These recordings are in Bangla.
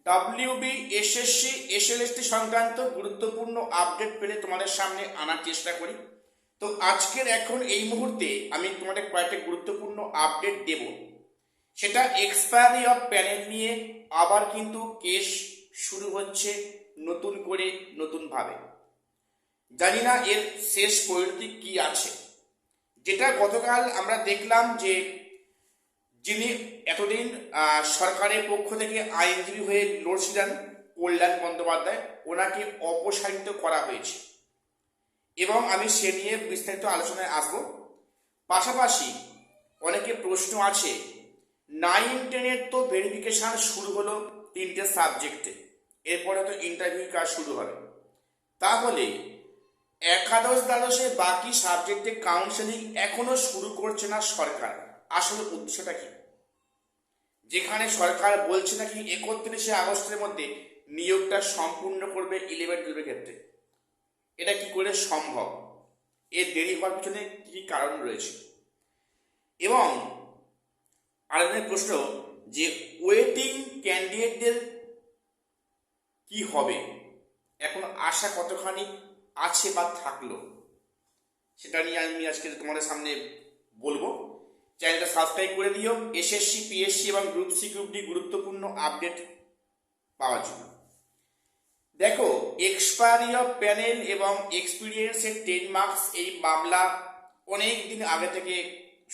ডাব্লিউবি এসএসসি এসএলএসটি সংক্রান্ত গুরুত্বপূর্ণ আপডেট পেলে তোমাদের সামনে আনার চেষ্টা করি। তো আজকের এখন এই মুহূর্তে আমি তোমাদের কয়েকটা গুরুত্বপূর্ণ আপডেট দেব। সেটা এক্সপায়ারি অফ প্যানেল নিয়ে আবার কিন্তু কেস শুরু হচ্ছে নতুন করে নতুনভাবে। জানি না এর শেষ পরিণতি কি আছে। যেটা গতকাল আমরা দেখলাম যে যিনি এতদিন সরকারের পক্ষ থেকে আইনজীবী হয়ে লড়ছিলেন কল্যাণ বন্দ্যোপাধ্যায়, ওনাকে অপসারিত করা হয়েছে এবং আমি সে নিয়ে বিস্তারিত আলোচনায় আসব। পাশাপাশি অনেকে প্রশ্ন আছে, 9-10-এর তো ভেরিফিকেশান শুরু হলো 3টে সাবজেক্টে, এরপরে তো ইন্টারভিউ কাজ শুরু হবে, তাহলে একাদশ দ্বাদশে বাকি সাবজেক্টে কাউন্সেলিং এখনো শুরু করছে না সরকার। আসলে উদ্দেশ্যটা কি? যেখানে সরকার বলছে নাকি 31শে আগস্টের মধ্যে নিয়োগটা সম্পূর্ণ করবে 11-12 ক্ষেত্রে, এটা কি করে সম্ভব? এর দেরি হওয়ার পিছনে কি কারণ রয়েছে? এবং আরেকটা প্রশ্ন যে ওয়েটিং ক্যান্ডিডেটদের কি হবে, এখন আশা কতখানি আছে বা থাকলো, সেটা নিয়ে আমি আজকে তোমাদের সামনে বলবো। চ্যানেলটা সাবস্ক্রাইব করে দিও এসএসসি পিএসসি এবং গ্রুপ সি গ্রুপ ডি গুরুত্বপূর্ণ আপডেট পাওয়ার জন্য। দেখো, এক্সপায়ারি অফ প্যানেল এবং এক্সপিরিয়েন্সের 10 মার্কস এই মামলা অনেক দিন আগে থেকে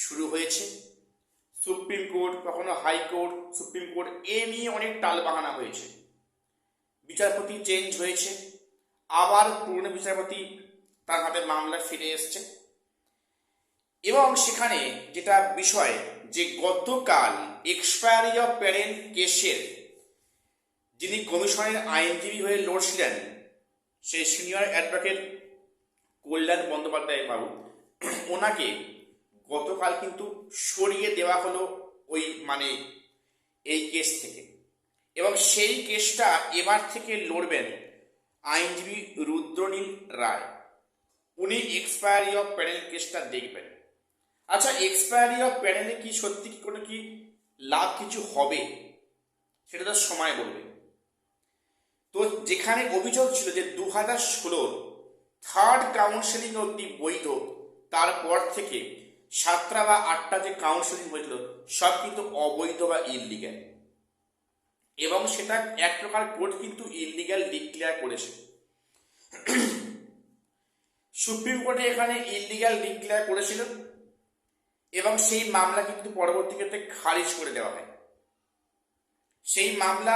শুরু হয়েছে। সুপ্রিম কোর্ট, কখনো হাইকোর্ট, সুপ্রিম কোর্ট, এ নিয়ে অনেক টালবাহানা হয়েছে। বিচারপতি চেঞ্জ হয়েছে, আবার পুরনো বিচারপতি তার হাতে মামলা ফিরে এসছে। এবং সেখানে যেটা বিষয় যে গতকাল এক্সপায়ারি অফ প্যানেল কেসের যিনি কমিশনের আইনজীবী হয়ে লড়ছিলেন, সেই সিনিয়র অ্যাডভোকেট কল্যাণ বন্দ্যোপাধ্যায় বাবু, ওনাকে গতকাল কিন্তু সরিয়ে দেওয়া হলো ওই এই কেস থেকে। এবং সেই কেসটা এবার থেকে লড়বেন আইনজীবী রুদ্রনীল রায়। উনি এক্সপায়ারি অফ প্যানেল কেসটা দেখবেন। আচ্ছা, এক্সপায়ারি অফ প্যানেলে কি সত্যি কি কোনো কি লাভ কিছু হবে, সেটা তো সময় বলবে। তো যেখানে অভিযোগ ছিল যে 2016 থার্ড কাউন্সেলিং অবধি বৈধ, তারপর থেকে 7টা বা 8টা যে কাউন্সেলিং হয়েছিল সব কিন্তু অবৈধ বা ইললিগ্যাল, এবং সেটা এক প্রকার কোর্ট কিন্তু ইললিগ্যাল ডিক্লেয়ার করেছে। সুপ্রিম কোর্টে এখানে ইললিগ্যাল ডিক্লেয়ার করেছিল এবং সেই মামলা কিন্তু পরবর্তী ক্ষেত্রে খারিজ করে দেওয়া হয়। সেই মামলা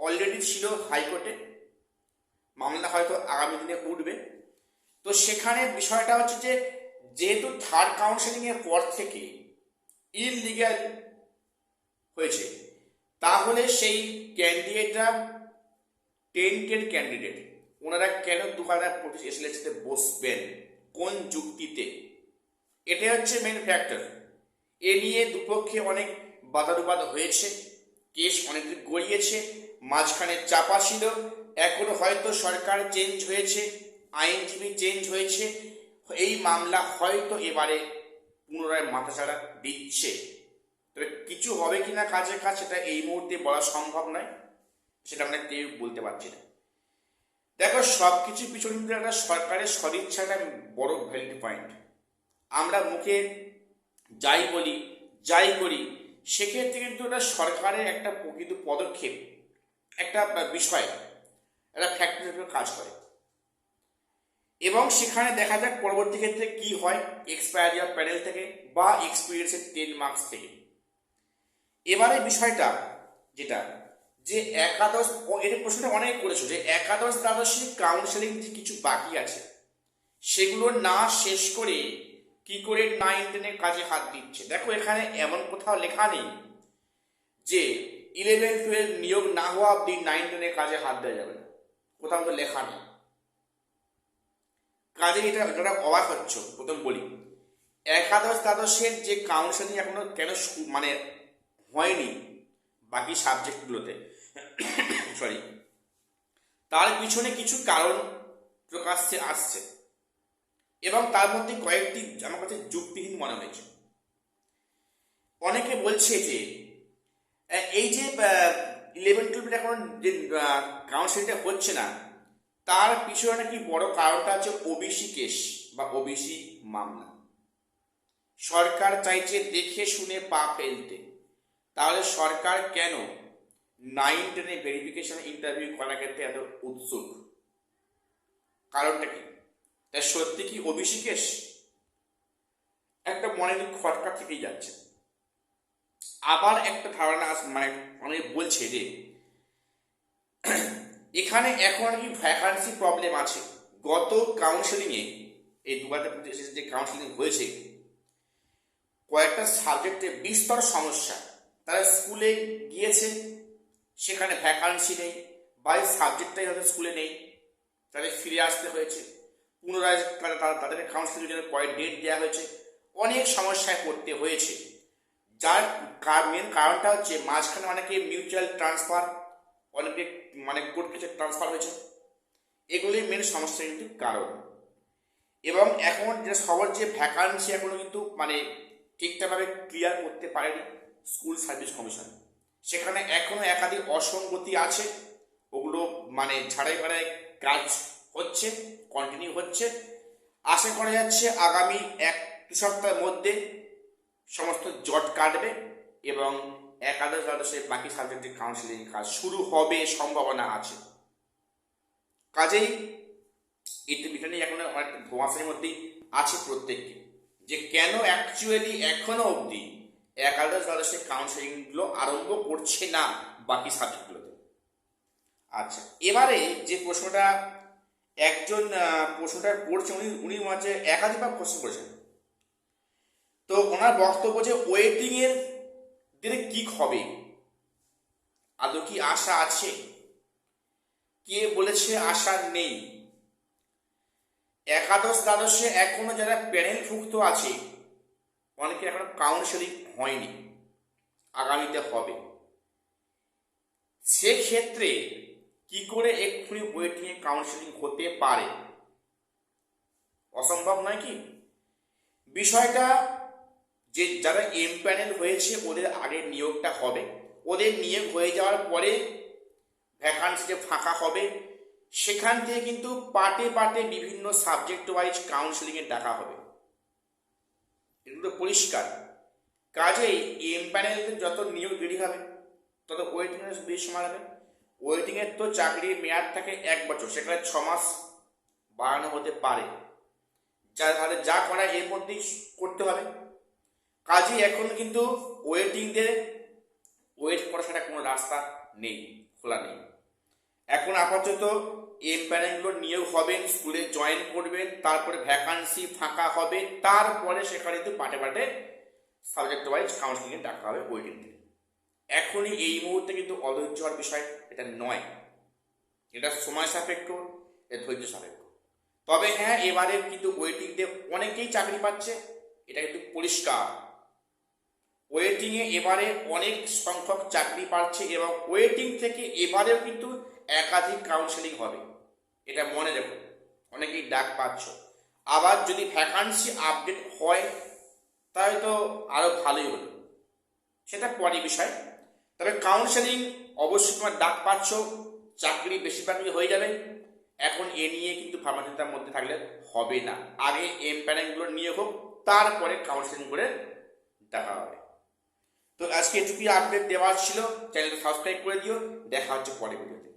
অলরেডি ছিল হাইকোর্টে, মামলা হয়তো আগামী দিনে উঠবে। তো সেখানে বিষয়টা হচ্ছে যে যেহেতু থার্ড কাউন্সেলিং এর পর থেকে ইললিগ্যাল হয়েছে, তাহলে সেই ক্যান্ডিডেটরা টেন্টেড ক্যান্ডিডেট, ওনারা কেন 2025 এসএলএসটিতে বসবেন, কোন যুক্তিতে? এটাই হচ্ছে মেন ফ্যাক্টর। এ নিয়ে দুপক্ষে অনেক বাদানুবাদ হয়েছে, কেস অনেকদিন গড়িয়েছে, মাঝখানে চাপা ছিল। এখনো হয়তো সরকার চেঞ্জ হয়েছে, আইনজীবী চেঞ্জ হয়েছে, এই মামলা হয়তো এবারে পুনরায় মাথাচাড়া দিচ্ছে। তবে কিছু হবে কিনা কাজে কাজ, সেটা এই মুহূর্তে বলা সম্ভব নয়, সেটা আমরা কেউ বলতে পারছি না। দেখো, সব কিছু পিছনে কিন্তু একটা সরকারের সদিচ্ছা একটা বড় ভ্যালিড পয়েন্ট। আমরা মুখে যাই বলি যাই করি, সেক্ষেত্রে কিন্তু এটা সরকারের একটা প্রকৃত পদক্ষেপ, একটা বিষয়, একটা ফ্যাক্টর হিসেবে কাজ করে। এবং সেখানে দেখা যাক পরবর্তী ক্ষেত্রে কি হয় এক্সপায়ারি অফ প্যানেল থেকে বা এক্সপিরিয়েন্সের 10 মার্কস থেকে। এবারে বিষয়টা যেটা যে একাদশ, এর প্রশ্নটা অনেক করেছো যে একাদশ দ্বাদশী কাউন্সেলিং যে কিছু বাকি আছে সেগুলো না শেষ করে কি করে 9-10-এর কাজে হাত দিচ্ছে। দেখো, এখানে এমন কোথাও লেখা নেই যে 11-12 নিয়োগ না হওয়া অব্দি 9-10-এর কাজে হাত দেওয়া যাবে না, কোথাও তো লেখা নেই। কাজে এটা অবাক হচ্ছে। প্রথম বলি, একাদশ দ্বাদশের যে কাউন্সেলিং এখনো কেন হয়নি বাকি সাবজেক্টগুলোতে, সরি, তার পিছনে কিছু কারণ প্রকাশ্যে আসছে এবং তার মধ্যে কয়েকটি আমার কাছে যুক্তিহীন মনে হয়েছে। অনেকে বলছে যে এই যে 11-12 রিক্রুটমেন্ট এখন যে কাউন্সিলিংটা হচ্ছে না, তার পিছনে নাকি বড় কারণটা হচ্ছে ওবিসি কেস বা ওবিসি মামলা। সরকার চাইছে দেখে শুনে পা ফেলতে। তাহলে সরকার কেন 9-10 ভেরিফিকেশন ইন্টারভিউ করার ক্ষেত্রে এত উৎসুক? কারণটা কি? তাই সত্যি কি ওবিসি কেস? একটা মনে খটকা থেকেই যাচ্ছে। আবার একটা ধারণা মানে অনেকে বলছে যে এখানে এখন কি ভ্যাকান্সি প্রবলেম আছে। গত কাউন্সিলিংয়ে, এই 2025 যে কাউন্সিলিং হয়েছে, কয়েকটা সাবজেক্টে বিস্তর সমস্যা। তারা স্কুলে গিয়েছে, সেখানে ভ্যাকান্সি নেই, বা এই সাবজেক্টটাই হয়তো স্কুলে নেই, তাদের ফিরে আসতে হয়েছে। পুনরায় তাদেরকে কাউন্সিলিং জন্য পরে ডেট দেওয়া হয়েছে, অনেক সমস্যায় পড়তে হয়েছে। যার মেন কারণটা হচ্ছে মাঝখানে অনেকে মিউচুয়াল ট্রান্সফার, অনেকে মানে কোর্ট কেসে ট্রান্সফার হয়েছে। এগুলি মেন সমস্যা কিন্তু কারণ। এবং এখন যে সবার যে ভ্যাকান্সি এখনো কিন্তু মানে ঠিকঠাকভাবে ক্লিয়ার করতে পারেনি স্কুল সার্ভিস কমিশন। সেখানে এখনো একাধিক অসঙ্গতি আছে, ওগুলো মানে ঝাড়াই বাড়াই কাজ হচ্ছে, কন্টিনিউ হচ্ছে। আশা করা যাচ্ছে আগামী 1-2 সপ্তাহের মধ্যে সমস্ত জট কাটবে এবং একাদশ দ্বাদশের বাকি সাবজেক্টের কাউন্সিলিং কাজ শুরু হবে সম্ভাবনা আছে। কাজেই এটা নিয়ে এখন অনেকটা ধোঁয়াশার মধ্যেই আছে প্রত্যেককে, যে কেন অ্যাকচুয়ালি এখনো অবধি একাদশ দ্বাদশের কাউন্সিলিংগুলো আরম্ভ করছে না বাকি সাবজেক্টগুলোতে। আচ্ছা, এবারে যে প্রশ্নটা প্রশ্নটা করছে, উনি মাঝে একাধিকবার প্রশ্ন করেছেন। তো ওনার বক্তব্য যে ওয়েটিং এর দিনে কি হবে, আদৌ কি আশা আছে? কে বলেছে আশা নেই? একাদশ দ্বাদশে এখনো যারা প্যানেলভুক্ত আছে, অনেকে এখনো কাউন্সিলিং হয়নি, আগামীতে হবে। সেক্ষেত্রে কি করে এক্ষুনি ওয়েটিং এ কাউন্সিলিং হতে পারে? অসম্ভব নয় কি? বিষয়টা যে যারা এম প্যানেল হয়েছে ওদের আগে নিয়োগটা হবে, ওদের নিয়োগ হয়ে যাওয়ার পরে ভ্যাকান্সি যে ফাঁকা হবে, সেখান থেকে কিন্তু পার্টে পার্টে বিভিন্ন সাবজেক্ট ওয়াইজ কাউন্সিলিংয়ে ডাকা হবে। এগুলো পরিষ্কার। কাজেই এম প্যানেলকে যত নিয়োগ দেরি হবে তত ওয়েটিংয়ের বেশি সময় লাগবে। ওয়েটিংয়ের তো চাকরির মেয়াদ থাকে 1 বছর, সেখানে 6 মাস বাড়ানো হতে পারে। তাহলে যা করা এর মধ্যেই করতে হবে। কাজেই এখন কিন্তু ওয়েটিংদের ওয়েট করা ছাড়া কোনো রাস্তা নেই, খোলা নেই। এখন আপাতত এম প্যানেলগুলো নিয়োগ হবেন, স্কুলে জয়েন করবেন, তারপরে ভ্যাকান্সি ফাঁকা হবে, তারপরে সেখানে কিন্তু পাটে পাটে সাবজেক্ট ওয়াইজ কাউন্সিলিংয়ে ডাকা হবে ওয়েটিং থেকে। এখনই এই মুহূর্তে কিন্তু অধৈর্য হওয়ার বিষয় এটা নয়, এটা সময় সাপেক্ষ, এটা ধৈর্য সাপেক্ষ। তবে হ্যাঁ, এবারে কিন্তু ওয়েটিং দিয়ে অনেকেই চাকরি পাচ্ছে, এটা কিন্তু পরিষ্কার। ওয়েটিংয়ে এবারে অনেক সংখ্যক চাকরি পাচ্ছে এবং ওয়েটিং থেকে এবারেও কিন্তু একাধিক কাউন্সিলিং হবে, এটা মনে রেখো। অনেকেই ডাক পাচ্ছ। আবার যদি ভ্যাকান্সি আপডেট হয় তাহলে তো আরও ভালোই হলো, সেটা পরে বিষয়। তবে কাউন্সিলিং অবশ্যই তোমার ডাক পাচ্ছ, চাকরি বেশিরভাগই হয়ে যাবে। এখন এ নিয়ে কিন্তু ভাবনা চিন্তার মধ্যে থাকলে হবে না। আগে এম প্যানেলগুলো নিয়ে হোক, তারপরে কাউন্সিলিং করে দেখা হবে। তো আজকে এটুকুই আপডেট দেওয়ার ছিল। চ্যানেলটা সাবস্ক্রাইব করে দিও। দেখা হচ্ছে পরে ভিডিওতে।